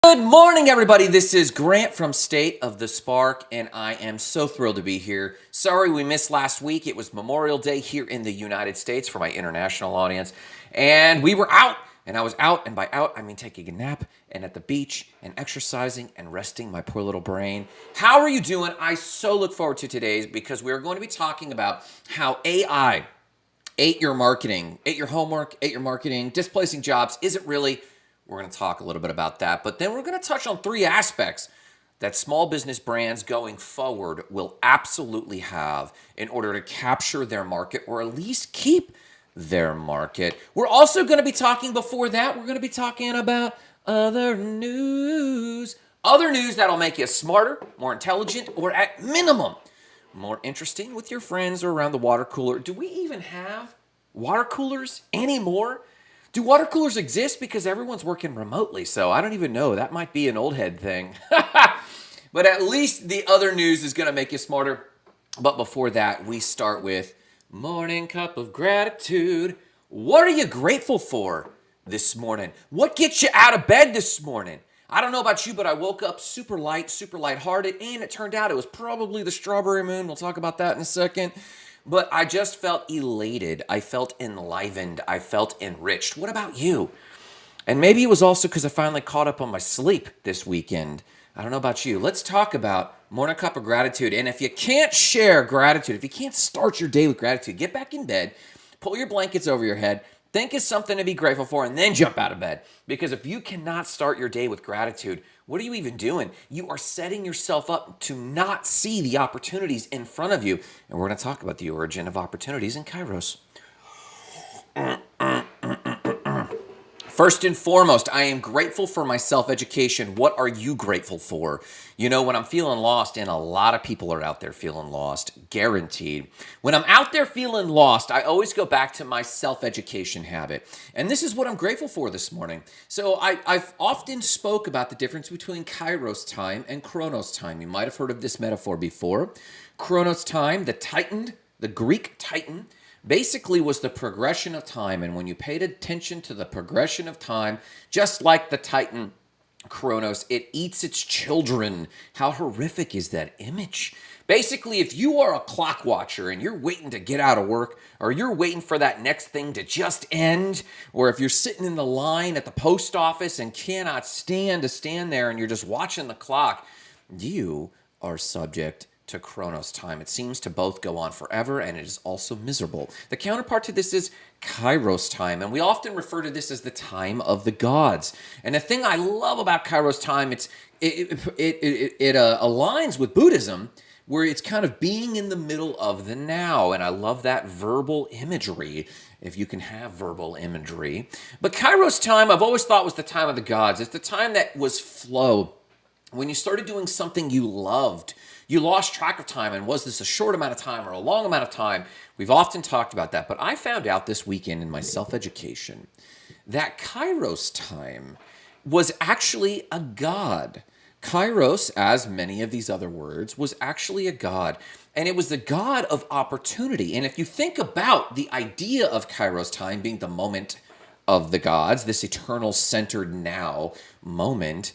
Good morning, everybody. This is Grant from State of the Spark, and I am so thrilled to be here. Sorry we missed last week. It was Memorial Day here in the United States for my international audience, and we were out, and I was out, and by out, I mean taking a nap, and at the beach, and exercising, and resting my poor little brain. How are you doing? I so look forward to today's because we are going to be talking about how AI ate your marketing, ate your homework, ate your marketing, displacing jobs. Is it really? We're going to talk a little bit about that, but then we're going to touch on three aspects that small business brands going forward will absolutely have in order to capture their market or at least keep their market. We're also going to be talking before that, we're going to be talking about other news. Other news that'll make you smarter, more intelligent, or at minimum, more interesting with your friends or around the water cooler. Do we even have water coolers anymore? Do water coolers exist? Because everyone's working remotely, so I don't even know. That might be an old head thing. But at least the other news is going to make you smarter. But before that, we start with Morning Cup of Gratitude. What are you grateful for this morning? What gets you out of bed this morning? I don't know about you, but I woke up super lighthearted, and it turned out it was probably the strawberry moon. We'll talk about that in a second. But I just felt elated. I felt enlivened. I felt enriched. What about you? And maybe it was also because I finally caught up on my sleep this weekend. I don't know about you. Let's talk about Morning Cup of Gratitude. And if you can't share gratitude, if you can't start your day with gratitude, get back in bed, pull your blankets over your head, think of something to be grateful for, and then jump out of bed. Because if you cannot start your day with gratitude, what are you even doing? You are setting yourself up to not see the opportunities in front of you. And we're going to talk about the origin of opportunities in Kairos. First and foremost, I am grateful for my self-education. What are you grateful for? You know, when I'm feeling lost, and a lot of people are out there feeling lost, guaranteed. When I'm out there feeling lost, I always go back to my self-education habit. And this is what I'm grateful for this morning. So I've often spoke about the difference between Kairos time and Chronos time. You might have heard of this metaphor before. Chronos time, the Greek Titan, basically was the progression of time. And when you paid attention to the progression of time, just like the Titan Chronos, it eats its children. How horrific is that image? Basically, if you are a clock watcher and you're waiting to get out of work, or you're waiting for that next thing to just end, or if you're sitting in the line at the post office and cannot stand to stand there and you're just watching the clock, you are subject to Chronos time. It seems to both go on forever, and it is also miserable. The counterpart to this is Kairos time, and we often refer to this as the time of the gods. And the thing I love about Kairos time, it aligns with Buddhism, where it's kind of being in the middle of the now. And I love that verbal imagery, if you can have verbal imagery. But Kairos time, I've always thought was the time of the gods. It's the time that was flow. When you started doing something you loved, you lost track of time, and was this a short amount of time or a long amount of time? We've often talked about that, but I found out this weekend in my self-education that Kairos time was actually a god. Kairos, as many of these other words, was actually a god, and it was the god of opportunity. And if you think about the idea of Kairos time being the moment of the gods, this eternal centered now moment,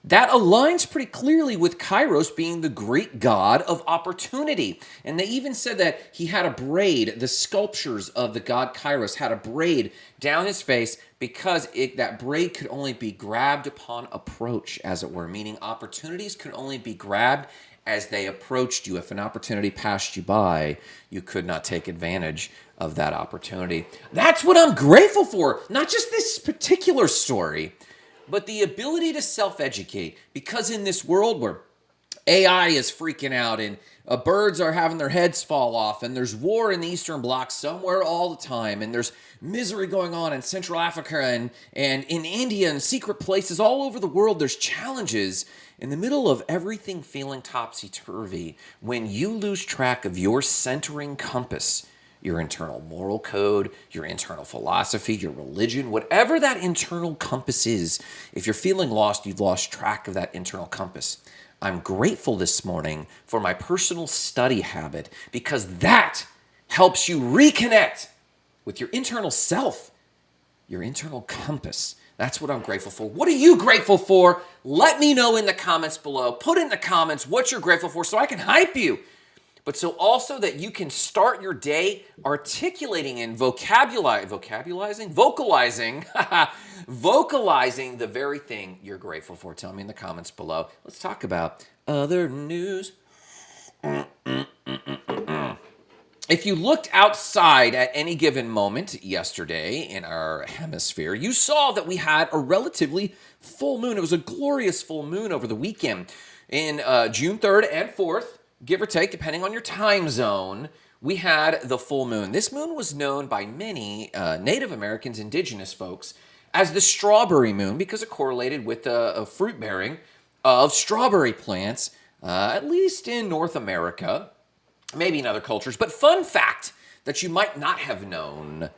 that aligns pretty clearly with Kairos being the Greek god of opportunity. And they even said that he had a braid, the sculptures of the god Kairos had a braid down his face because that braid could only be grabbed upon approach, as it were, meaning opportunities could only be grabbed as they approached you. If an opportunity passed you by, you could not take advantage of that opportunity. That's what I'm grateful for, not just this particular story, but the ability to self-educate. Because in this world where AI is freaking out and birds are having their heads fall off, and there's war in the Eastern Bloc somewhere all the time, and there's misery going on in Central Africa and in India and secret places all over the world, there's challenges. In the middle of everything feeling topsy-turvy, when you lose track of your centering compass, your internal moral code, your internal philosophy, your religion, whatever that internal compass is, if you're feeling lost, you've lost track of that internal compass. I'm grateful this morning for my personal study habit, because that helps you reconnect with your internal self, your internal compass. That's what I'm grateful for. What are you grateful for? Let me know in the comments below. Put in the comments what you're grateful for so I can hype you. But so also that you can start your day articulating and vocalizing the very thing you're grateful for. Tell me in the comments below. Let's talk about other news. If you looked outside at any given moment yesterday in our hemisphere, you saw that we had a relatively full moon. It was a glorious full moon over the weekend. In June 3rd and 4th, give or take, depending on your time zone, we had the full moon. This moon was known by many Native Americans, indigenous folks, as the strawberry moon because it correlated with the fruit bearing of strawberry plants, at least in North America. Maybe in other cultures, but fun fact that you might not have known,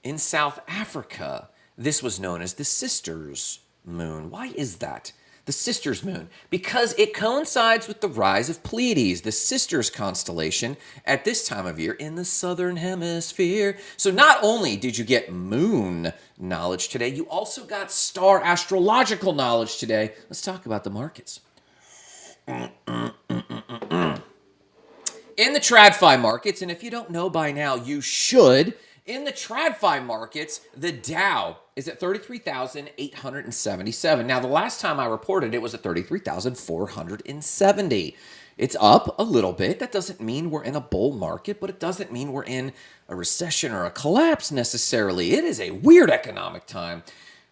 in South Africa, this was known as the Sisters Moon. Why is that? The Sisters Moon? Because it coincides with the rise of Pleiades, the Sisters constellation, at this time of year in the Southern Hemisphere. So not only did you get moon knowledge today, you also got star astrological knowledge today. Let's talk about the markets. In the TradFi markets, and if you don't know by now, you should. In the TradFi markets, the Dow is at 33,877. Now, the last time I reported, it was at 33,470. It's up a little bit. That doesn't mean we're in a bull market, but it doesn't mean we're in a recession or a collapse necessarily. It is a weird economic time.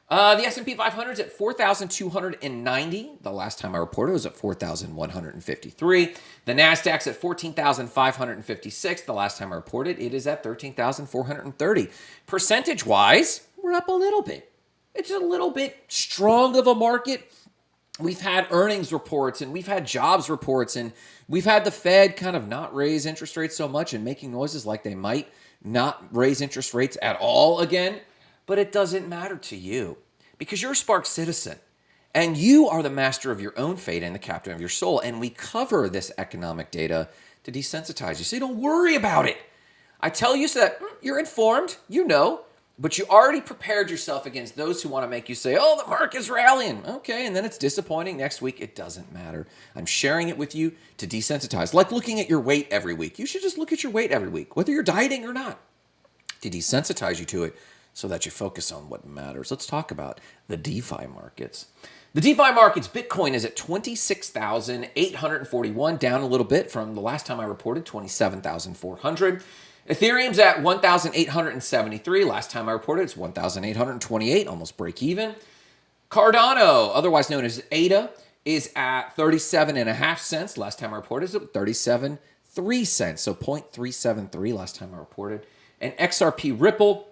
The S&P 500 is at 4,290. The last time I reported, it was at 4,153. The NASDAQ's at 14,556. The last time I reported, it is at 13,430. Percentage-wise, we're up a little bit. It's a little bit strong of a market. We've had earnings reports, and we've had jobs reports, and we've had the Fed kind of not raise interest rates so much and making noises like they might not raise interest rates at all again. But it doesn't matter to you because you're a Spark citizen and you are the master of your own fate and the captain of your soul. And we cover this economic data to desensitize you. So don't worry about it. I tell you so that you're informed, you know, but you already prepared yourself against those who want to make you say, oh, the market's rallying. Okay, and then it's disappointing next week. It doesn't matter. I'm sharing it with you to desensitize. Like looking at your weight every week. You should just look at your weight every week, whether you're dieting or not, to desensitize you to it, so that you focus on what matters. Let's talk about the DeFi markets. The DeFi markets, Bitcoin is at 26,841, down a little bit from the last time I reported, 27,400. Ethereum's at 1,873. Last time I reported, it's 1,828, almost break even. Cardano, otherwise known as ADA, is at 37.5 cents. Last time I reported, it was 37.3 cents, so 0.373 last time I reported. And XRP Ripple,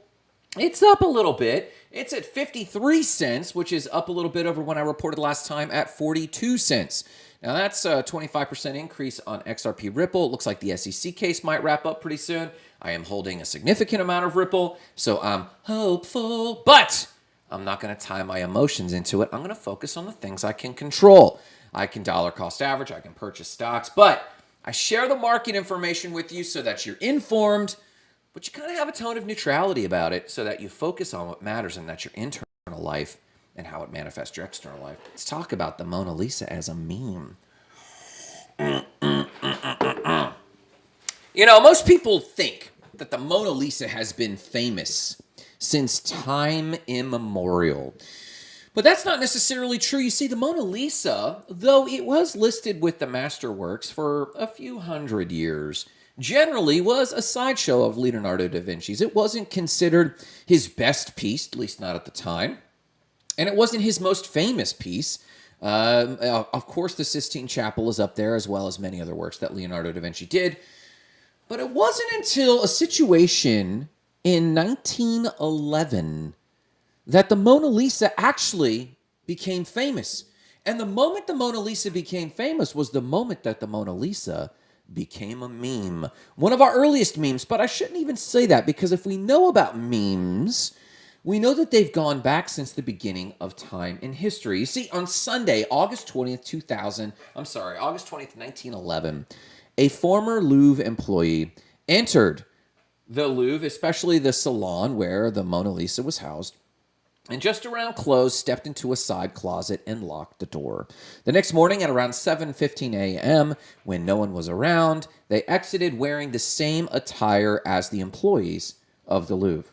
it's up a little bit. It's at 53 cents, which is up a little bit over when I reported last time at 42 cents. Now, that's a 25% increase on XRP Ripple. It looks like the SEC case might wrap up pretty soon. I am holding a significant amount of Ripple, so I'm hopeful. But I'm not going to tie my emotions into it. I'm going to focus on the things I can control. I can dollar cost average. I can purchase stocks. But I share the market information with you so that you're informed, but you kind of have a tone of neutrality about it so that you focus on what matters, and that's your internal life and how it manifests your external life. Let's talk about the Mona Lisa as a meme. You know, most people think that the Mona Lisa has been famous since time immemorial. But that's not necessarily true. You see, the Mona Lisa, though it was listed with the masterworks for a few hundred years, generally was a sideshow of Leonardo da Vinci's. It wasn't considered his best piece, at least not at the time. And it wasn't his most famous piece. Of course, the Sistine Chapel is up there, as well as many other works that Leonardo da Vinci did. But it wasn't until a situation in 1911 that the Mona Lisa actually became famous. And the moment the Mona Lisa became famous was the moment that the Mona Lisa became a meme. One of our earliest memes, but I shouldn't even say that, because if we know about memes, we know that they've gone back since the beginning of time in history. You see, on Sunday, August 20th, 1911, a former Louvre employee entered the Louvre, especially the salon where the Mona Lisa was housed, and just around close, stepped into a side closet and locked the door. The next morning at around 7:15 a.m., when no one was around, they exited wearing the same attire as the employees of the Louvre.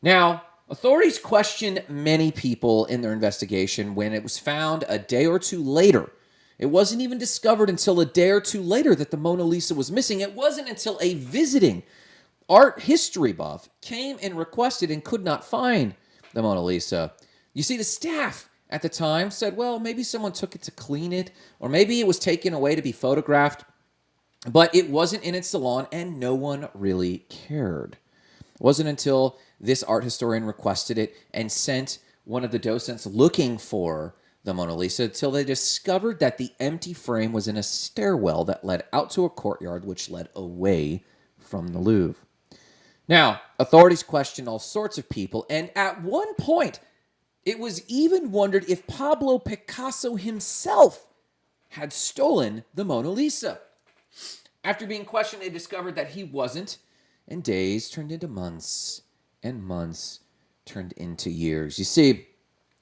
Now, authorities questioned many people in their investigation when it was found a day or two later. It wasn't even discovered until a day or two later that the Mona Lisa was missing. It wasn't until a visiting art history buff came and requested and could not find the Mona Lisa. You see, the staff at the time said, well, maybe someone took it to clean it, or maybe it was taken away to be photographed, but it wasn't in its salon and no one really cared. It wasn't until this art historian requested it and sent one of the docents looking for the Mona Lisa until they discovered that the empty frame was in a stairwell that led out to a courtyard which led away from the Louvre. Now, authorities questioned all sorts of people, and at one point, it was even wondered if Pablo Picasso himself had stolen the Mona Lisa. After being questioned, they discovered that he wasn't, and days turned into months, and months turned into years. You see,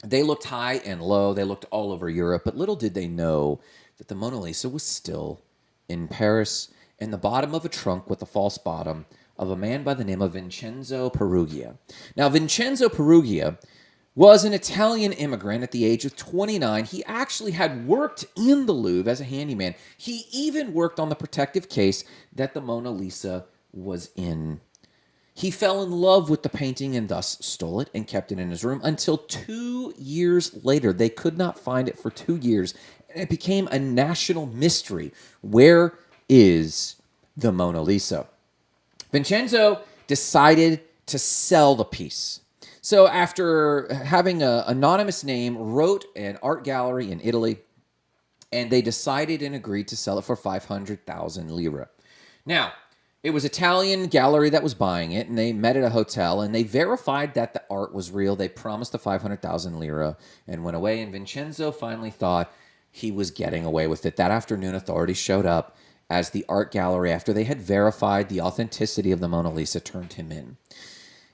they looked high and low, they looked all over Europe, but little did they know that the Mona Lisa was still in Paris, in the bottom of a trunk with a false bottom, of a man by the name of Vincenzo Peruggia. Now, Vincenzo Peruggia was an Italian immigrant at the age of 29. He actually had worked in the Louvre as a handyman. He even worked on the protective case that the Mona Lisa was in. He fell in love with the painting and thus stole it and kept it in his room until 2 years later. They could not find it for 2 years, and it became a national mystery. Where is the Mona Lisa? Vincenzo decided to sell the piece. So after having an anonymous name, wrote an art gallery in Italy, and they decided and agreed to sell it for 500,000 lira. Now, it was an Italian gallery that was buying it, and they met at a hotel, and they verified that the art was real. They promised the 500,000 lira and went away, and Vincenzo finally thought he was getting away with it. That afternoon, authorities showed up as the art gallery, after they had verified the authenticity of the Mona Lisa, turned him in.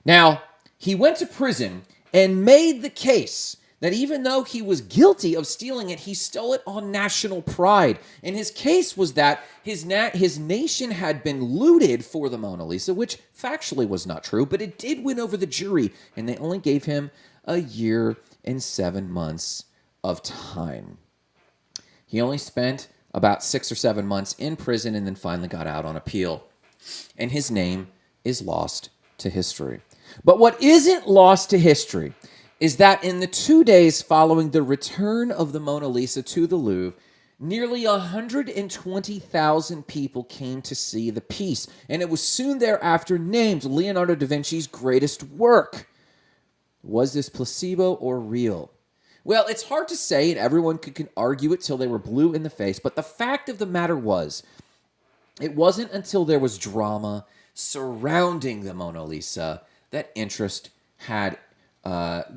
Now, he went to prison and made the case that even though he was guilty of stealing it, he stole it on national pride. And his case was that his nation had been looted for the Mona Lisa, which factually was not true, but it did win over the jury, and they only gave him 1 year and 7 months of time. He only spent about 6 or 7 months in prison and then finally got out on appeal. And his name is lost to history. But what isn't lost to history is that in the 2 days following the return of the Mona Lisa to the Louvre, nearly 120,000 people came to see the piece, and it was soon thereafter named Leonardo da Vinci's greatest work. Was this placebo or real? Well, it's hard to say, and everyone could argue it till they were blue in the face, but the fact of the matter was, it wasn't until there was drama surrounding the Mona Lisa that interest had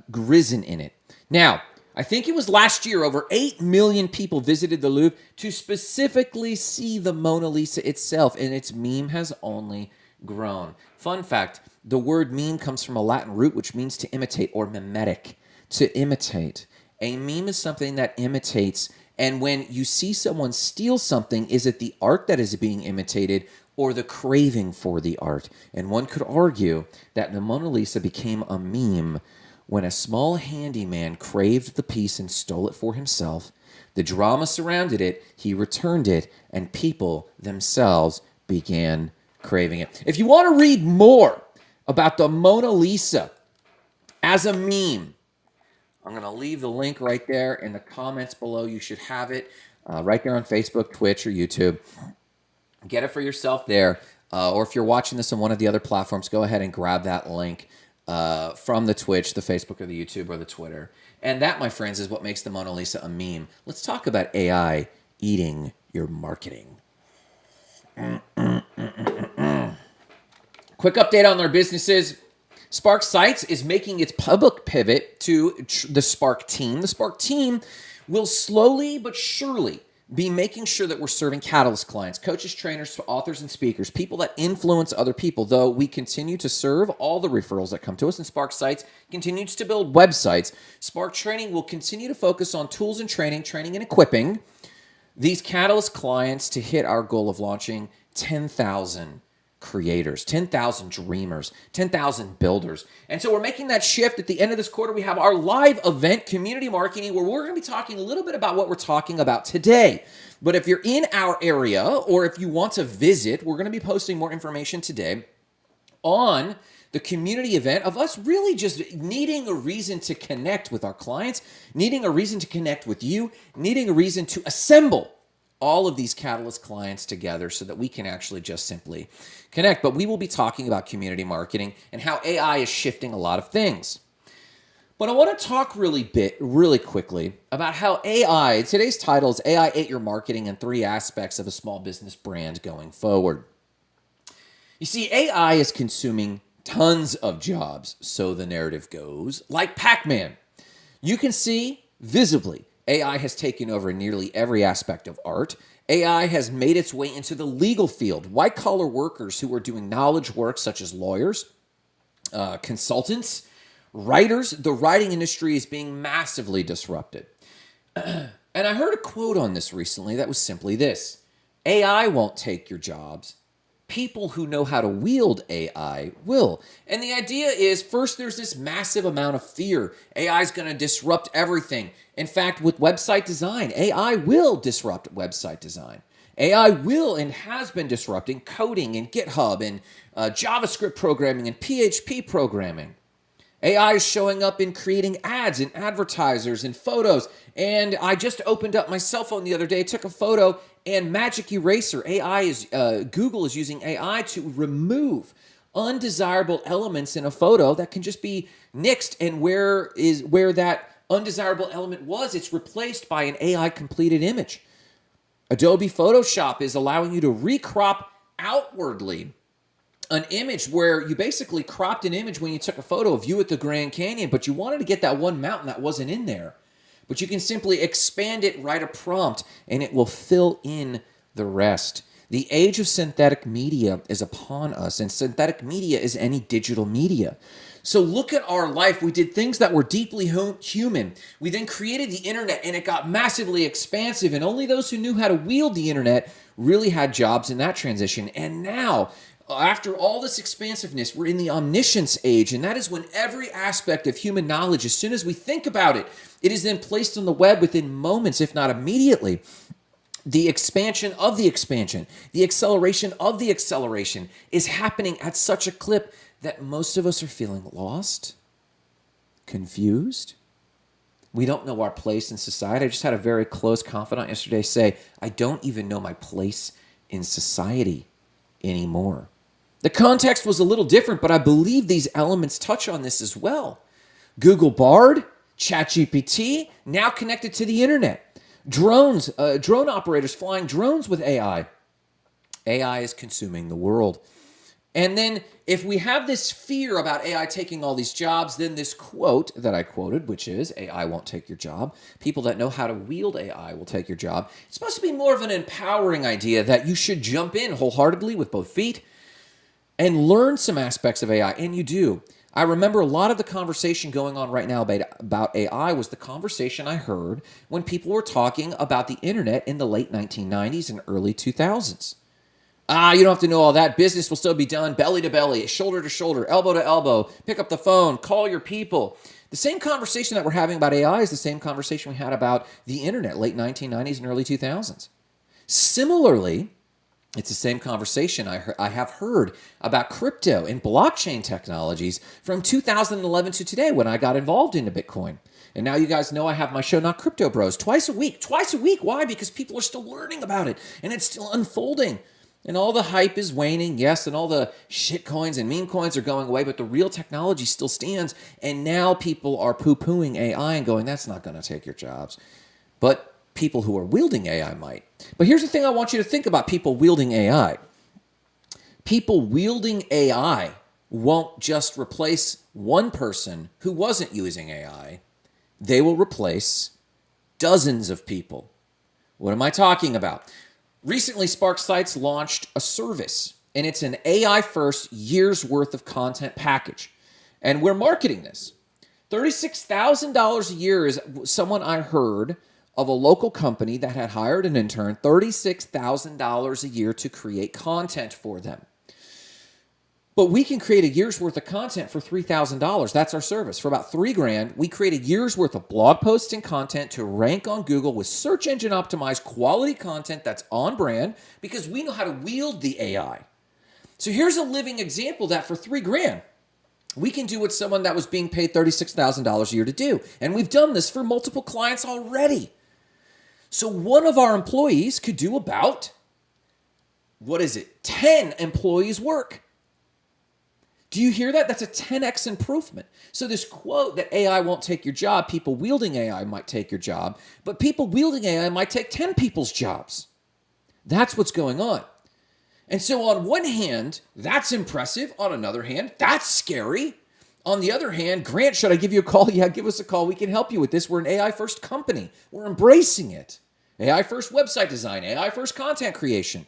risen in it. Now, I think it was last year, over 8 million people visited the Louvre to specifically see the Mona Lisa itself, and its meme has only grown. Fun fact, the word meme comes from a Latin root which means to imitate or mimetic, to imitate. A meme is something that imitates, and when you see someone steal something, is it the art that is being imitated or the craving for the art? And one could argue that the Mona Lisa became a meme when a small handyman craved the piece and stole it for himself. The drama surrounded it, he returned it, and people themselves began craving it. If you want to read more about the Mona Lisa as a meme, I'm going to leave the link right there in the comments below. You should have it right there on Facebook, Twitch, or YouTube. Get it for yourself there. Or if you're watching this on one of the other platforms, go ahead and grab that link from the Twitch, the Facebook, or the YouTube, or the Twitter. And that, my friends, is what makes the Mona Lisa a meme. Let's talk about AI eating your marketing. Quick update on their businesses. Spark Sites is making its public pivot to the Spark team. The Spark team will slowly but surely be making sure that we're serving Catalyst clients, coaches, trainers, authors, and speakers, people that influence other people, though we continue to serve all the referrals that come to us, and Spark Sites continues to build websites. Spark Training will continue to focus on tools and training and equipping these Catalyst clients to hit our goal of launching 10,000 creators, 10,000 dreamers, 10,000 builders. And so we're making that shift. At the end of this quarter, we have our live event, Community Marketing, where we're going to be talking a little bit about what we're talking about today. But if you're in our area or if you want to visit, we're going to be posting more information today on the community event of us really just needing a reason to connect with our clients, needing a reason to connect with you, needing a reason to assemble all of these Catalyst clients together so that we can actually just simply connect. But we will be talking about community marketing and how AI is shifting a lot of things. But I want to talk really quickly about how AI, today's title is AI ate your marketing and 3 aspects of a small business brand going forward. You see, AI is consuming tons of jobs, so the narrative goes, like Pac-Man. You can see visibly AI has taken over nearly every aspect of art. AI has made its way into the legal field. White-collar workers who are doing knowledge work, such as lawyers, consultants, writers, the writing industry is being massively disrupted. And I heard a quote on this recently that was simply this: AI won't take your jobs. People who know how to wield AI will. And the idea is, first, there's this massive amount of fear. AI is going to disrupt everything. In fact, with website design, AI will disrupt website design. AI will and has been disrupting coding and GitHub and JavaScript programming and PHP programming. AI is showing up in creating ads and advertisers and photos. And I just opened up my cell phone the other day, took a photo, and Magic Eraser, Google is using AI to remove undesirable elements in a photo that can just be nixed. And where that undesirable element was, it's replaced by an AI completed image. Adobe Photoshop is allowing you to recrop outwardly an image where you basically cropped an image when you took a photo of you at the Grand Canyon, but you wanted to get that one mountain that wasn't in there. But you can simply expand it, write a prompt, and it will fill in the rest. The age of synthetic media is upon us, and synthetic media is any digital media. So look at our life. We did things that were deeply human. We then created the internet, and it got massively expansive, and only those who knew how to wield the internet really had jobs in that transition. And now, after all this expansiveness, we're in the omniscience age, and that is when every aspect of human knowledge, as soon as we think about it, it is then placed on the web within moments, if not immediately. The expansion of the expansion, the acceleration of the acceleration is happening at such a clip that most of us are feeling lost, confused. We don't know our place in society. I just had a very close confidant yesterday say, I don't even know my place in society anymore. The context was a little different, but I believe these elements touch on this as well. Google Bard, ChatGPT, now connected to the internet. Drones, drone operators flying drones with AI. AI is consuming the world. And then if we have this fear about AI taking all these jobs, then this quote that I quoted, which is AI won't take your job. People that know how to wield AI will take your job. It's supposed to be more of an empowering idea that you should jump in wholeheartedly with both feet and learn some aspects of AI, and you do. I remember a lot of the conversation going on right now about AI was the conversation I heard when people were talking about the internet in the late 1990s and early 2000s. You don't have to know all that. Business will still be done belly to belly, shoulder to shoulder, elbow to elbow. Pick up the phone, call your people. The same conversation that we're having about AI is the same conversation we had about the internet, late 1990s and early 2000s. Similarly, it's the same conversation I have heard about crypto and blockchain technologies from 2011 to today when I got involved into Bitcoin. And now you guys know I have my show, Not Crypto Bros, twice a week. Twice a week. Why? Because people are still learning about it and it's still unfolding. And all the hype is waning, yes, and all the shit coins and meme coins are going away, but the real technology still stands. And now people are poo-pooing AI and going, that's not going to take your jobs. But people who are wielding AI might. But here's the thing I want you to think about people wielding AI. People wielding AI won't just replace one person who wasn't using AI. They will replace dozens of people What am I talking about? Recently, Spark Sites launched a service, and it's an AI-first year's worth of content package. And we're marketing this. $36,000 a year is someone I heard of a local company that had hired an intern, $36,000 a year to create content for them. But we can create a year's worth of content for $3,000. That's our service. For about $3,000, we create a year's worth of blog posts and content to rank on Google with search engine optimized quality content that's on brand because we know how to wield the AI. So here's a living example that for $3,000, we can do what someone that was being paid $36,000 a year to do. And we've done this for multiple clients already. So one of our employees could do about, 10 employees' work. Do you hear that? That's a 10x improvement. So this quote that AI won't take your job, people wielding AI might take your job, but people wielding AI might take 10 people's jobs. That's what's going on. And so on one hand, that's impressive. On another hand, that's scary. On the other hand, Grant, should I give you a call? Yeah, give us a call. We can help you with this. We're an AI-first company. We're embracing it. AI-first website design, AI-first content creation.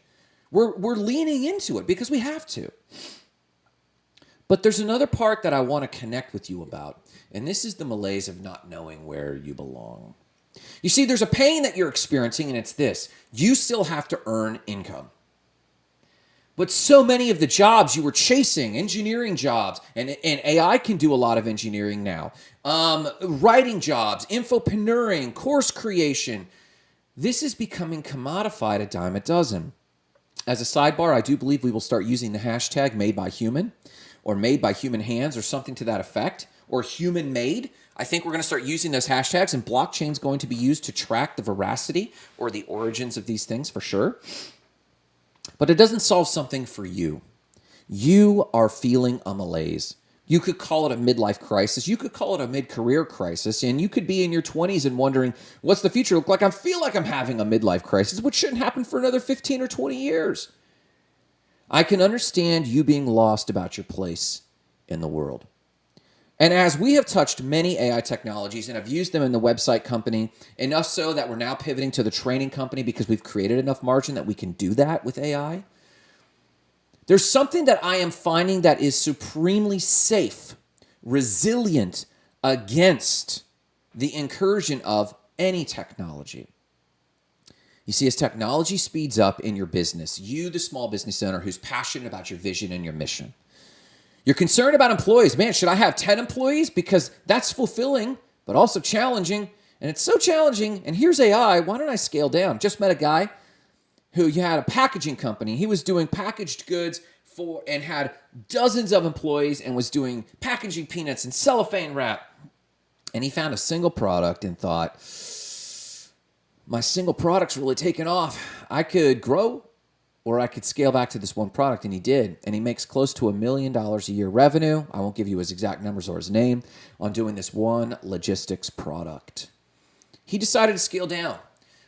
We're leaning into it because we have to. But there's another part that I want to connect with you about, and this is the malaise of not knowing where you belong. You see, there's a pain that you're experiencing, and it's this. You still have to earn income. But so many of the jobs you were chasing, engineering jobs, and AI can do a lot of engineering now, writing jobs, infopreneuring, course creation, this is becoming commodified a dime a dozen. As a sidebar, I do believe we will start using the hashtag made by human or made by human hands or something to that effect, or human made. I think we're going to start using those hashtags, and blockchain's going to be used to track the veracity or the origins of these things for sure. But it doesn't solve something for you. You are feeling a malaise. You could call it a midlife crisis. You could call it a mid-career crisis. And you could be in your 20s and wondering, what's the future look like? I feel like I'm having a midlife crisis, which shouldn't happen for another 15 or 20 years. I can understand you being lost about your place in the world. And as we have touched many AI technologies and have used them in the website company, enough so that we're now pivoting to the training company because we've created enough margin that we can do that with AI, there's something that I am finding that is supremely safe, resilient against the incursion of any technology. You see, as technology speeds up in your business, you, the small business owner who's passionate about your vision and your mission, you're concerned about employees. Man, should I have 10 employees? Because that's fulfilling, but also challenging. And it's so challenging. And here's AI. Why don't I scale down? Just met a guy who had a packaging company. He was doing packaged goods and had dozens of employees and was doing packaging peanuts and cellophane wrap. And he found a single product and thought, my single product's really taken off. I could grow or I could scale back to this one product, and he did. And he makes close to $1 million a year revenue. I won't give you his exact numbers or his name on doing this one logistics product. He decided to scale down.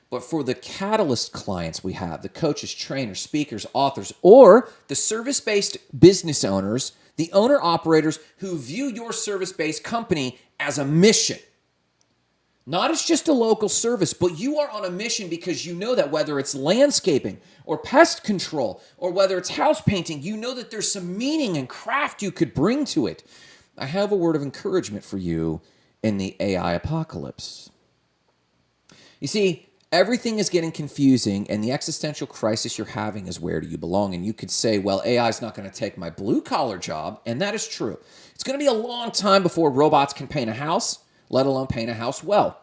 But for the catalyst clients we have, the coaches, trainers, speakers, authors, or the service-based business owners, the owner-operators who view your service-based company as a mission, not as just a local service, but you are on a mission because you know that whether it's landscaping or pest control or whether it's house painting, you know that there's some meaning and craft you could bring to it. I have a word of encouragement for you in the AI apocalypse. You see, everything is getting confusing, and the existential crisis you're having is where do you belong? And you could say, well, AI is not going to take my blue-collar job, and that is true. It's going to be a long time before robots can paint a house, let alone paint a house well.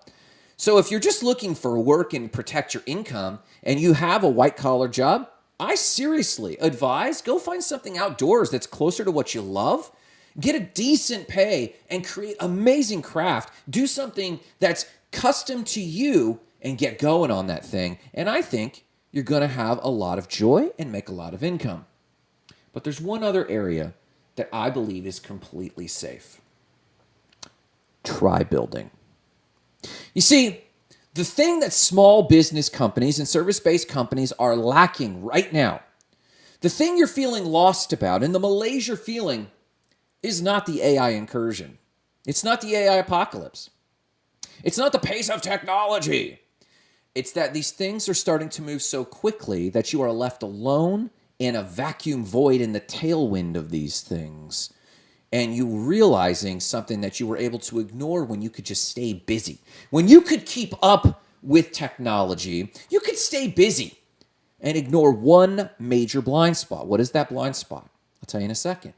So if you're just looking for work and protect your income and you have a white-collar job, I seriously advise go find something outdoors that's closer to what you love, get a decent pay, and create amazing craft. Do something that's custom to you and get going on that thing. And I think you're going to have a lot of joy and make a lot of income. But there's one other area that I believe is completely safe. Try building. You see, the thing that small business companies and service-based companies are lacking right now, the thing you're feeling lost about and the malaise you're feeling is not the AI incursion. It's not the AI apocalypse. It's not the pace of technology. It's that these things are starting to move so quickly that you are left alone in a vacuum void in the tailwind of these things. And you realizing something that you were able to ignore when you could just stay busy. When you could keep up with technology, you could stay busy and ignore one major blind spot. What is that blind spot? I'll tell you in a second.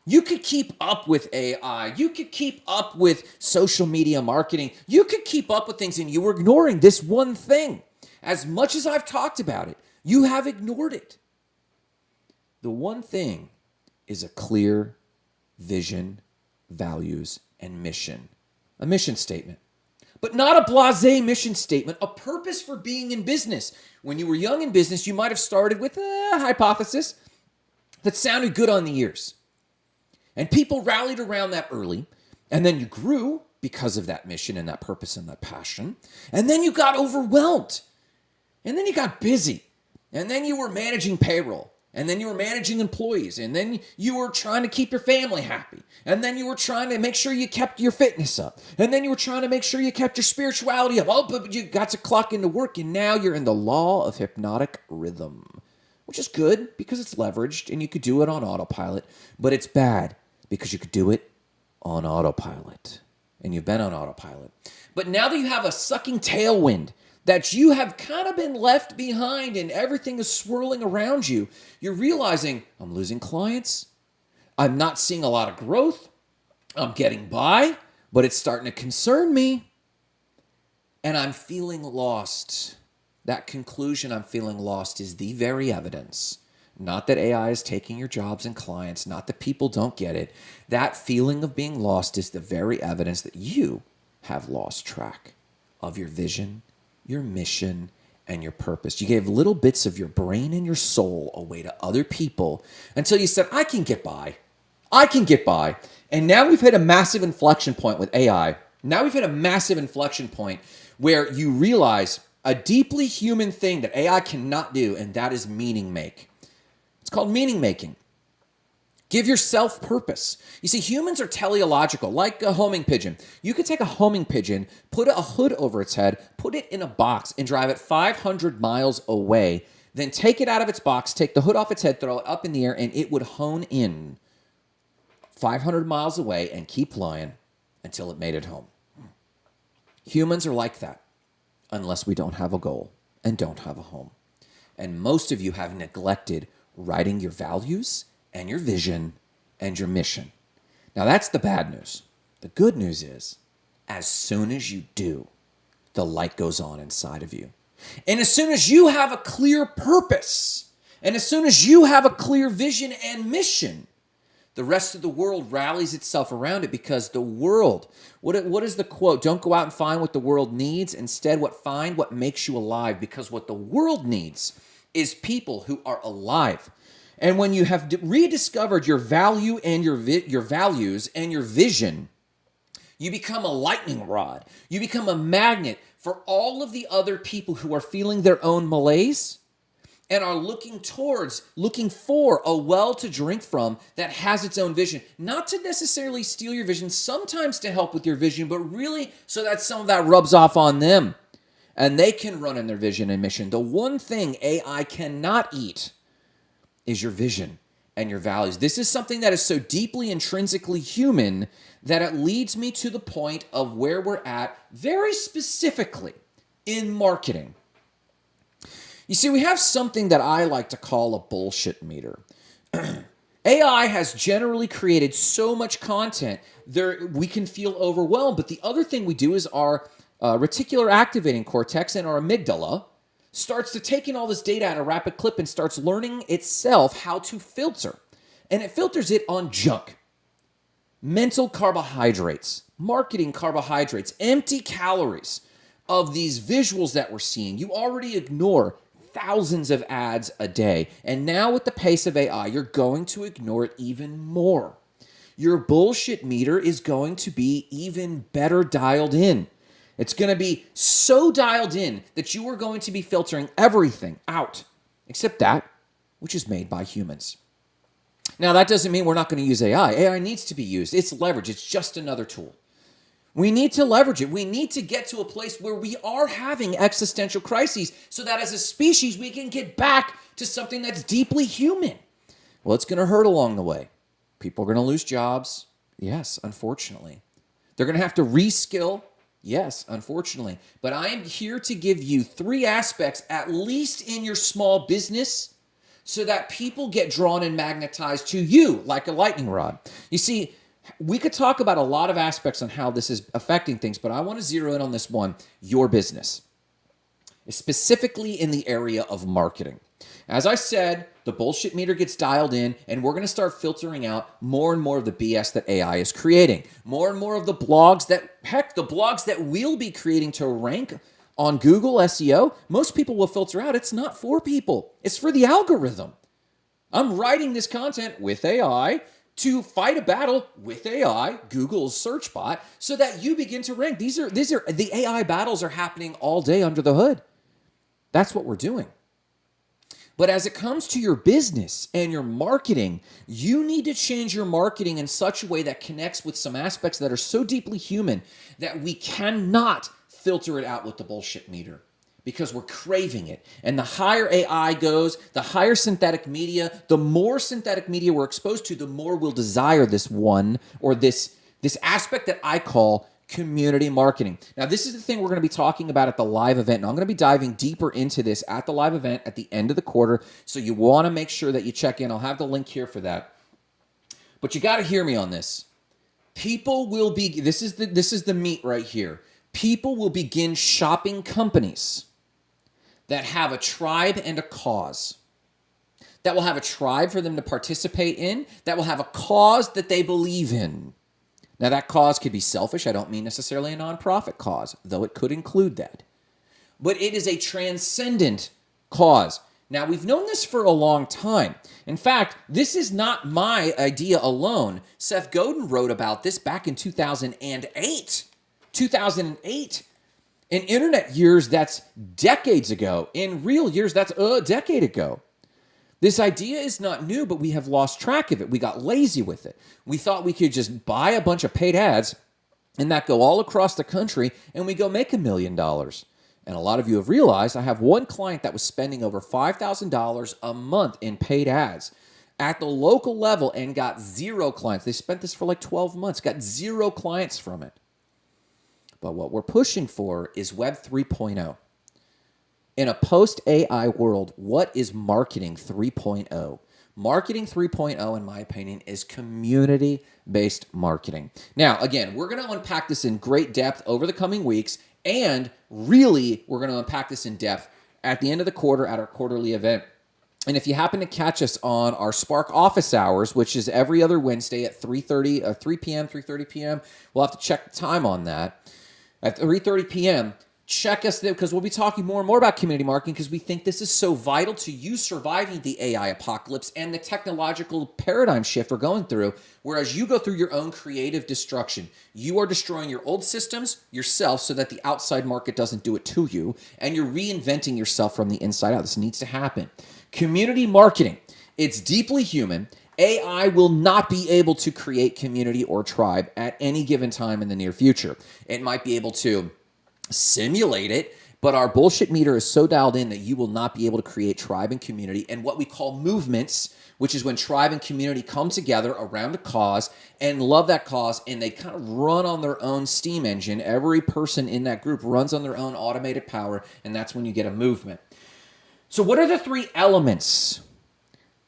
You could keep up with AI. You could keep up with social media marketing. You could keep up with things, and you were ignoring this one thing. As much as I've talked about it, you have ignored it. The one thing is a clear vision, values, and mission. A mission statement. But not a blasé mission statement, a purpose for being in business. When you were young in business, you might have started with a hypothesis that sounded good on the ears. And people rallied around that early, and then you grew because of that mission and that purpose and that passion. And then you got overwhelmed. And then you got busy. And then you were managing payroll. And then you were managing employees. And then you were trying to keep your family happy. And then you were trying to make sure you kept your fitness up. And then you were trying to make sure you kept your spirituality up. Oh, but you got to clock into work, and now you're in the law of hypnotic rhythm, which is good because it's leveraged and you could do it on autopilot. But it's bad because you could do it on autopilot. And you've been on autopilot. But now that you have a sucking tailwind, that you have kind of been left behind and everything is swirling around you, you're realizing, I'm losing clients. I'm not seeing a lot of growth. I'm getting by, but it's starting to concern me. And I'm feeling lost. That conclusion, I'm feeling lost, is the very evidence. Not that AI is taking your jobs and clients, not that people don't get it. That feeling of being lost is the very evidence that you have lost track of your vision, your mission, and your purpose. You gave little bits of your brain and your soul away to other people until you said, I can get by. I can get by. And now we've hit a massive inflection point with AI. Now we've hit a massive inflection point where you realize a deeply human thing that AI cannot do, and that is meaning make. It's called meaning making. Give yourself purpose. You see, humans are teleological, like a homing pigeon. You could take a homing pigeon, put a hood over its head, put it in a box, and drive it 500 miles away, then take it out of its box, take the hood off its head, throw it up in the air, and it would hone in 500 miles away and keep flying until it made it home. Humans are like that, unless we don't have a goal and don't have a home. And most of you have neglected writing your values and your vision and your mission. Now that's the bad news. The good news is, as soon as you do, the light goes on inside of you. And as soon as you have a clear purpose, and as soon as you have a clear vision and mission, the rest of the world rallies itself around it, because the world, what is the quote? Don't go out and find what the world needs. Instead, find what makes you alive, because what the world needs is people who are alive. And when you have rediscovered your value and your values and your vision, you become a lightning rod. You become a magnet for all of the other people who are feeling their own malaise and are looking for a well to drink from that has its own vision. Not to necessarily steal your vision, sometimes to help with your vision, but really so that some of that rubs off on them and they can run in their vision and mission. The one thing AI cannot eat is your vision and your values. This is something that is so deeply intrinsically human that it leads me to the point of where we're at very specifically in marketing. You see, we have something that I like to call a bullshit meter. AI has generally created so much content there we can feel overwhelmed, but the other thing we do is our reticular activating cortex and our amygdala starts to take in all this data at a rapid clip and starts learning itself how to filter. And it filters it on junk. Mental carbohydrates, marketing carbohydrates, empty calories of these visuals that we're seeing. You already ignore thousands of ads a day. And now with the pace of AI, you're going to ignore it even more. Your bullshit meter is going to be even better dialed in. It's going to be so dialed in that you are going to be filtering everything out except that which is made by humans. Now, that doesn't mean we're not going to use AI. AI needs to be used. It's leverage. It's just another tool. We need to leverage it. We need to get to a place where we are having existential crises so that as a species, we can get back to something that's deeply human. Well, it's going to hurt along the way. People are going to lose jobs. Yes, unfortunately. They're going to have to reskill. Yes, unfortunately. But I am here to give you 3 aspects, at least in your small business, so that people get drawn and magnetized to you like a lightning rod. You see, we could talk about a lot of aspects on how this is affecting things, but I want to zero in on this one, your business, specifically in the area of marketing. As I said, the bullshit meter gets dialed in, and we're going to start filtering out more and more of the BS that AI is creating. More and more of the blogs that we'll be creating to rank on Google SEO, most people will filter out. It's not for people. It's for the algorithm. I'm writing this content with AI to fight a battle with AI, Google's search bot, so that you begin to rank. These are the AI battles are happening all day under the hood. That's what we're doing. But as it comes to your business and your marketing, you need to change your marketing in such a way that connects with some aspects that are so deeply human that we cannot filter it out with the bullshit meter, because we're craving it. And the higher AI goes, the higher synthetic media, the more synthetic media we're exposed to, the more we'll desire this one or this aspect that I call community marketing. Now, this is the thing we're going to be talking about at the live event. And I'm going to be diving deeper into this at the live event at the end of the quarter. So you want to make sure that you check in. I'll have the link here for that. But you got to hear me on this. People will be, this is the meat right here. People will begin shopping companies that have a tribe and a cause, that will have a tribe for them to participate in, that will have a cause that they believe in. Now, that cause could be selfish. I don't mean necessarily a nonprofit cause, though it could include that. But it is a transcendent cause. Now, we've known this for a long time. In fact, this is not my idea alone. Seth Godin wrote about this back in 2008. 2008. In internet years, that's decades ago. In real years, that's a decade ago. This idea is not new, but we have lost track of it. We got lazy with it. We thought we could just buy a bunch of paid ads and that go all across the country and we go make $1 million. And a lot of you have realized I have one client that was spending over $5,000 a month in paid ads at the local level and got 0 clients. They spent this for like 12 months, got 0 clients from it. But what we're pushing for is Web 3.0. In a post-AI world, what is marketing 3.0? Marketing 3.0, in my opinion, is community-based marketing. Now, again, we're going to unpack this in great depth over the coming weeks, and really, we're going to unpack this in depth at the end of the quarter at our quarterly event. And if you happen to catch us on our Spark office hours, which is every other Wednesday at 3 p.m., 3:30 p.m., we'll have to check the time on that. At 3:30 p.m., check us there, because we'll be talking more and more about community marketing, because we think this is so vital to you surviving the AI apocalypse and the technological paradigm shift we're going through. Whereas you go through your own creative destruction, you are destroying your old systems yourself so that the outside market doesn't do it to you, and you're reinventing yourself from the inside out. This needs to happen. Community marketing, it's deeply human. AI will not be able to create community or tribe at any given time in the near future. It might be able to simulate it, but our bullshit meter is so dialed in that you will not be able to create tribe and community and what we call movements, which is when tribe and community come together around a cause and love that cause, and they kind of run on their own steam engine. Every person in that group runs on their own automated power, and that's when you get a movement. So what are the 3 elements?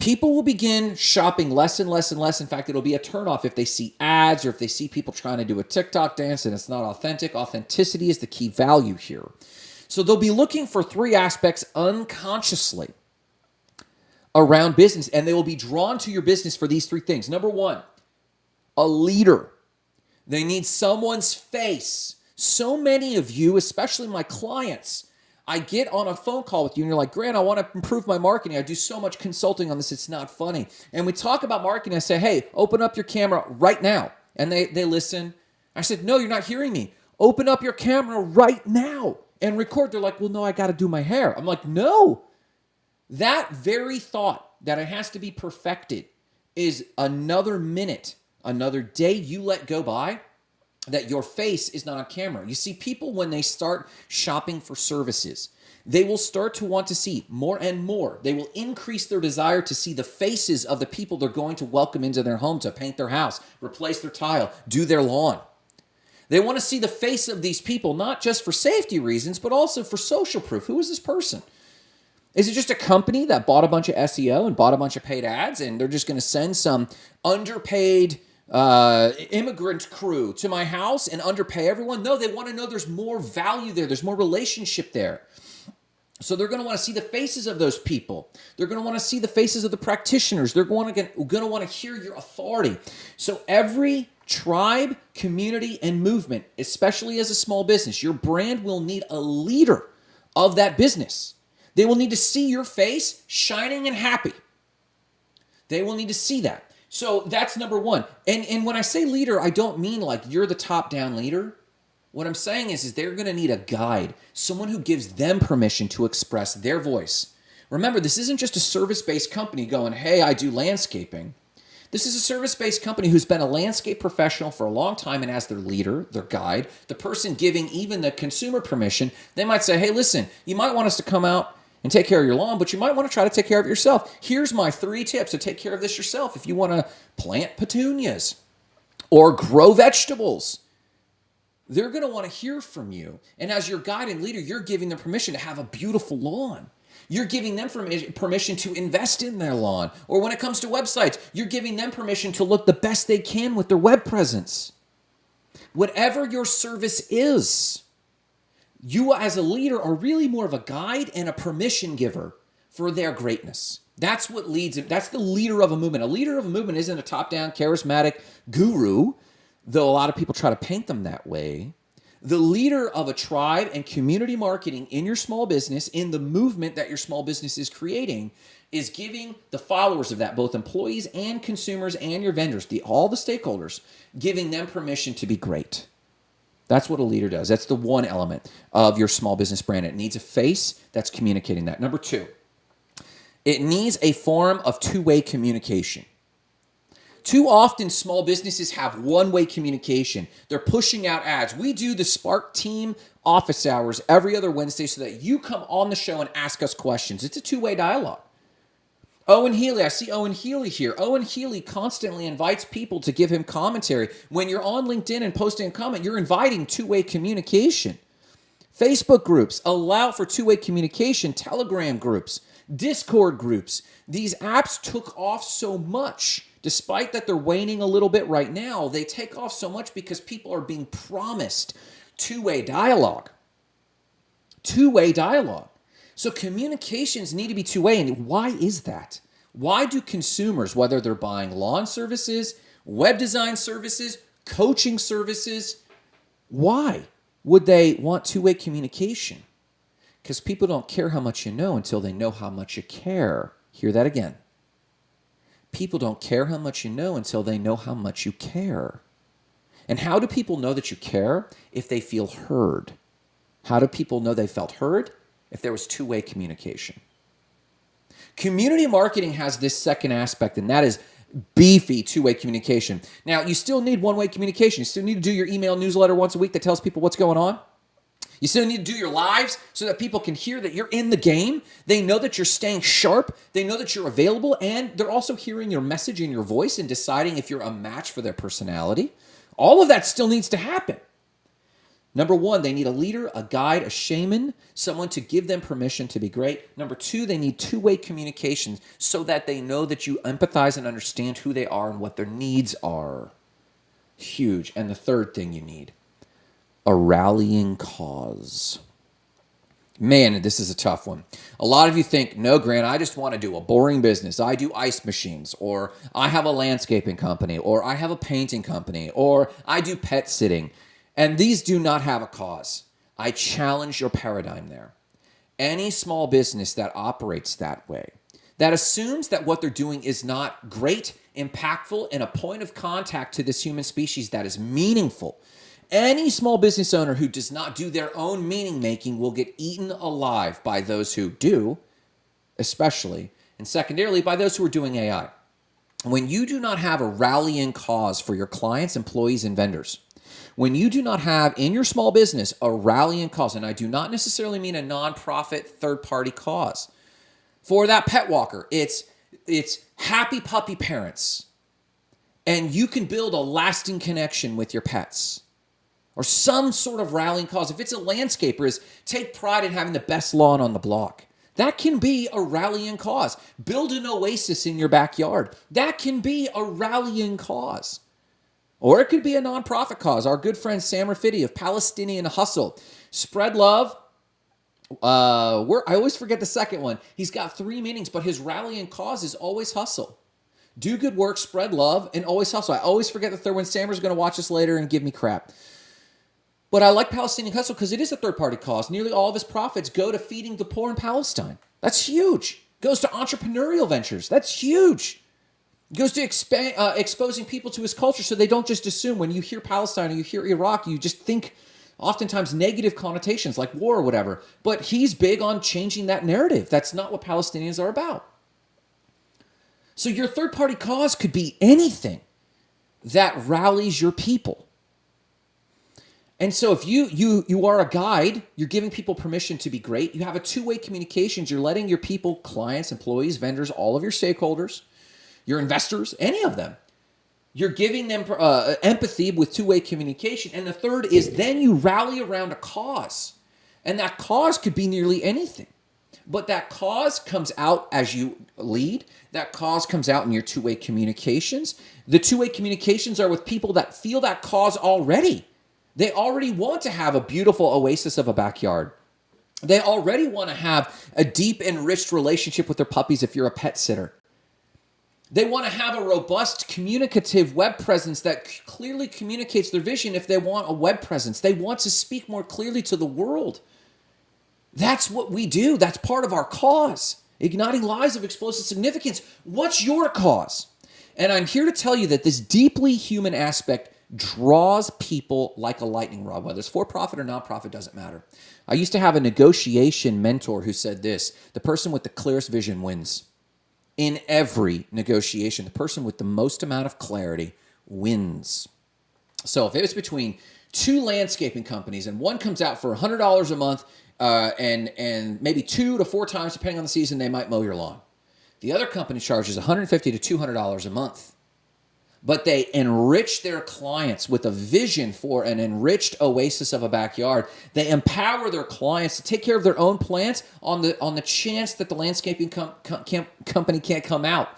People will begin shopping less and less and less. In fact, it'll be a turnoff if they see ads or if they see people trying to do a TikTok dance and it's not authentic. Authenticity is the key value here. So they'll be looking for 3 aspects unconsciously around business, and they will be drawn to your business for these 3 things. Number 1, a leader. They need someone's face. So many of you, especially my clients, I get on a phone call with you and you're like, Grant, I want to improve my marketing. I do so much consulting on this. It's not funny. And we talk about marketing. I say, hey, open up your camera right now. And they listen. I said, no, you're not hearing me. Open up your camera right now and record. They're like, well, no, I got to do my hair. I'm like, no. That very thought that it has to be perfected is another minute, another day you let go by that your face is not on camera. You see, people, when they start shopping for services, they will start to want to see more and more. They will increase their desire to see the faces of the people they're going to welcome into their home to paint their house, replace their tile, do their lawn. They want to see the face of these people, not just for safety reasons, but also for social proof. Who is this person? Is it just a company that bought a bunch of SEO and bought a bunch of paid ads, and they're just going to send some underpaid immigrant crew to my house and underpay everyone? No, they want to know there's more value there. There's more relationship there. So they're going to want to see the faces of those people. They're going to want to see the faces of the practitioners. They're going to want to hear your authority. So every tribe, community, and movement, especially as a small business, your brand will need a leader of that business. They will need to see your face shining and happy. They will need to see that. So that's number one. And when I say leader, I don't mean like you're the top-down leader. What I'm saying is they're going to need a guide, someone who gives them permission to express their voice. Remember, this isn't just a service-based company going, hey, I do landscaping. This is a service-based company who's been a landscape professional for a long time, and as their leader, their guide, the person giving even the consumer permission, they might say, hey, listen, you might want us to come out and take care of your lawn, but you might want to try to take care of it yourself. Here's my 3 tips to take care of this yourself if you want to plant petunias or grow vegetables. They're going to want to hear from you. And as your guide and leader, you're giving them permission to have a beautiful lawn. You're giving them permission to invest in their lawn. Or when it comes to websites, you're giving them permission to look the best they can with their web presence. Whatever your service is, you as a leader are really more of a guide and a permission giver for their greatness. That's what leads it. That's the leader of a movement. A leader of a movement isn't a top-down, charismatic guru, though a lot of people try to paint them that way. The leader of a tribe and community marketing in your small business, in the movement that your small business is creating, is giving the followers of that, both employees and consumers and your vendors, all the stakeholders, giving them permission to be great. That's what a leader does. That's the one element of your small business brand. It needs a face that's communicating that. Number 2, it needs a form of two-way communication. Too often, small businesses have one-way communication. They're pushing out ads. We do the Spark Team office hours every other Wednesday so that you come on the show and ask us questions. It's a two-way dialogue. Owen Healy, I see Owen Healy here. Owen Healy constantly invites people to give him commentary. When you're on LinkedIn and posting a comment, you're inviting two-way communication. Facebook groups allow for two-way communication. Telegram groups, Discord groups. These apps took off so much. Despite that they're waning a little bit right now, they take off so much because people are being promised two-way dialogue. Two-way dialogue. So communications need to be two-way. And why is that? Why do consumers, whether they're buying lawn services, web design services, coaching services, why would they want two-way communication? Because people don't care how much you know until they know how much you care. Hear that again. People don't care how much you know until they know how much you care. And how do people know that you care? If they feel heard. How do people know they felt heard? If there was two-way communication. Community marketing has this second aspect, and that is beefy two-way communication. Now, you still need one-way communication. You still need to do your email newsletter once a week that tells people what's going on. You still need to do your lives so that people can hear that you're in the game. They know that you're staying sharp. They know that you're available. And they're also hearing your message and your voice and deciding if you're a match for their personality. All of that still needs to happen. Number 1, they need a leader, a guide, a shaman, someone to give them permission to be great. Number 2, they need two-way communication so that they know that you empathize and understand who they are and what their needs are. Huge. And the third thing you need, a rallying cause. Man, this is a tough one. A lot of you think, no, Grant, I just want to do a boring business. I do ice machines, or I have a landscaping company, or I have a painting company, or I do pet sitting. And these do not have a cause. I challenge your paradigm there. Any small business that operates that way, that assumes that what they're doing is not great, impactful, and a point of contact to this human species that is meaningful. Any small business owner who does not do their own meaning making will get eaten alive by those who do, especially, and secondarily by those who are doing AI. When you do not have a rallying cause for your clients, employees, and vendors, When you do not have in your small business a rallying cause, and I do not necessarily mean a nonprofit third-party cause. For that pet walker, it's happy puppy parents. And you can build a lasting connection with your pets. Or some sort of rallying cause. If it's a landscaper, is take pride in having the best lawn on the block. That can be a rallying cause. Build an oasis in your backyard. That can be a rallying cause. Or it could be a nonprofit cause. Our good friend Sam Rafidi of Palestinian Hustle. Spread love. I always forget the second one. He's got 3 meanings, but his rallying cause is always hustle. Do good work, spread love, and always hustle. I always forget the third one. Sammer's going to watch this later and give me crap. But I like Palestinian Hustle because it is a third-party cause. Nearly all of his profits go to feeding the poor in Palestine. That's huge. Goes to entrepreneurial ventures. That's huge. Goes to exposing people to his culture so they don't just assume when you hear Palestine or you hear Iraq, you just think oftentimes negative connotations like war or whatever. But he's big on changing that narrative. That's not what Palestinians are about. So your third-party cause could be anything that rallies your people. And so if you are a guide, you're giving people permission to be great. You have a two-way communications. You're letting your people, clients, employees, vendors, all of your stakeholders, your investors, any of them, you're giving them empathy with two-way communication. And the third is then you rally around a cause. And that cause could be nearly anything. But that cause comes out as you lead. That cause comes out in your two-way communications. The two-way communications are with people that feel that cause already. They already want to have a beautiful oasis of a backyard. They already want to have a deep, enriched relationship with their puppies if you're a pet sitter. They want to have a robust, communicative web presence that clearly communicates their vision if they want a web presence. They want to speak more clearly to the world. That's what we do. That's part of our cause. Igniting lives of explosive significance. What's your cause? And I'm here to tell you that this deeply human aspect draws people like a lightning rod. Whether it's for-profit or non-profit, doesn't matter. I used to have a negotiation mentor who said this: the person with the clearest vision wins. In every negotiation, the person with the most amount of clarity wins. So if it was between two landscaping companies and one comes out for $100 a month and maybe 2 to 4 times, depending on the season, they might mow your lawn. The other company charges $150 to $200 a month. But they enrich their clients with a vision for an enriched oasis of a backyard. They empower their clients to take care of their own plants on the chance that the landscaping company can't come out.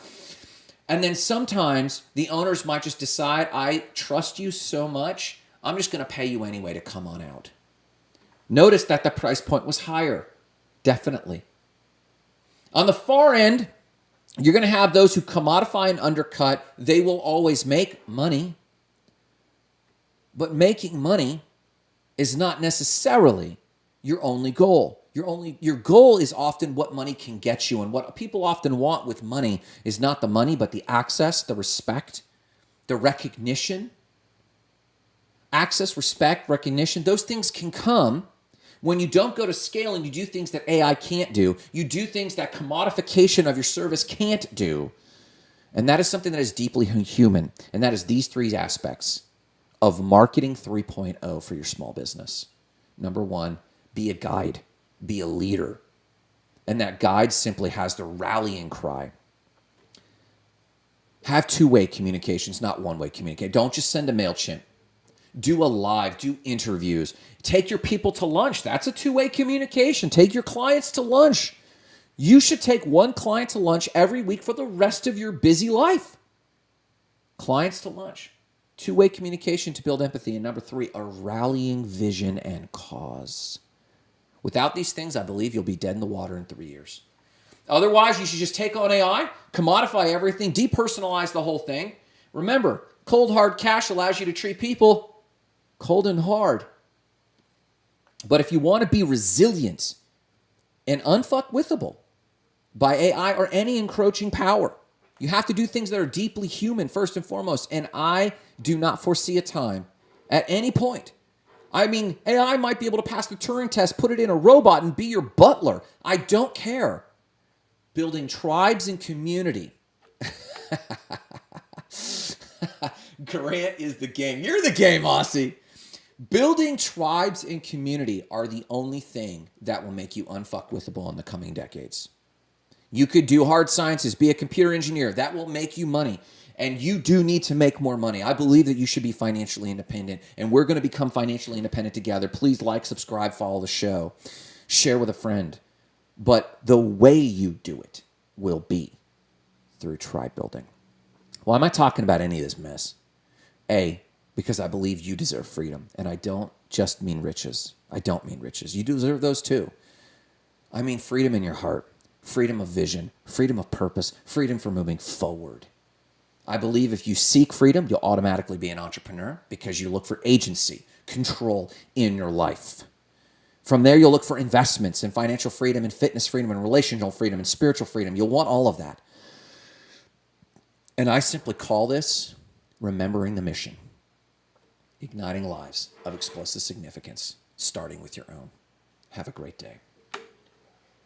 And then sometimes the owners might just decide, I trust you so much, I'm just going to pay you anyway to come on out. Notice that the price point was higher. Definitely. On the far end, you're going to have those who commodify and undercut. They will always make money. But making money is not necessarily your only goal. Your goal is often what money can get you. And what people often want with money is not the money, but the access, the respect, the recognition. Access, respect, recognition, those things can come when you don't go to scale and you do things that AI can't do. You do things that commodification of your service can't do. And that is something that is deeply human. And that is these 3 aspects of marketing 3.0 for your small business. Number 1, be a guide, be a leader. And that guide simply has the rallying cry. Have two-way communications, not one-way communication. Don't just send a MailChimp. Do a live, do interviews. Take your people to lunch. That's a two-way communication. Take your clients to lunch. You should take one client to lunch every week for the rest of your busy life. Clients to lunch. Two-way communication to build empathy. And number 3, a rallying vision and cause. Without these things, I believe you'll be dead in the water in 3 years. Otherwise, you should just take on AI, commodify everything, depersonalize the whole thing. Remember, cold hard cash allows you to treat people cold and hard. But if you want to be resilient and unfuckwithable by AI or any encroaching power, you have to do things that are deeply human first and foremost. And I do not foresee a time at any point. I mean, AI might be able to pass the Turing test, put it in a robot and be your butler. I don't care. Building tribes and community. Grant is the game. You're the game, Aussie. Building tribes and community are the only thing that will make you unfuckwithable in the coming decades. You could do hard sciences, be a computer engineer. That will make you money. And you do need to make more money. I believe that you should be financially independent. And we're going to become financially independent together. Please like, subscribe, follow the show. Share with a friend. But the way you do it will be through tribe building. Why am I talking about any of this mess? A, because I believe you deserve freedom. And I don't just mean riches. I don't mean riches. You deserve those too. I mean freedom in your heart, freedom of vision, freedom of purpose, freedom for moving forward. I believe if you seek freedom, you'll automatically be an entrepreneur because you look for agency, control in your life. From there, you'll look for investments and financial freedom and fitness freedom and relational freedom and spiritual freedom. You'll want all of that. And I simply call this remembering the mission, igniting lives of explosive significance, starting with your own. Have a great day.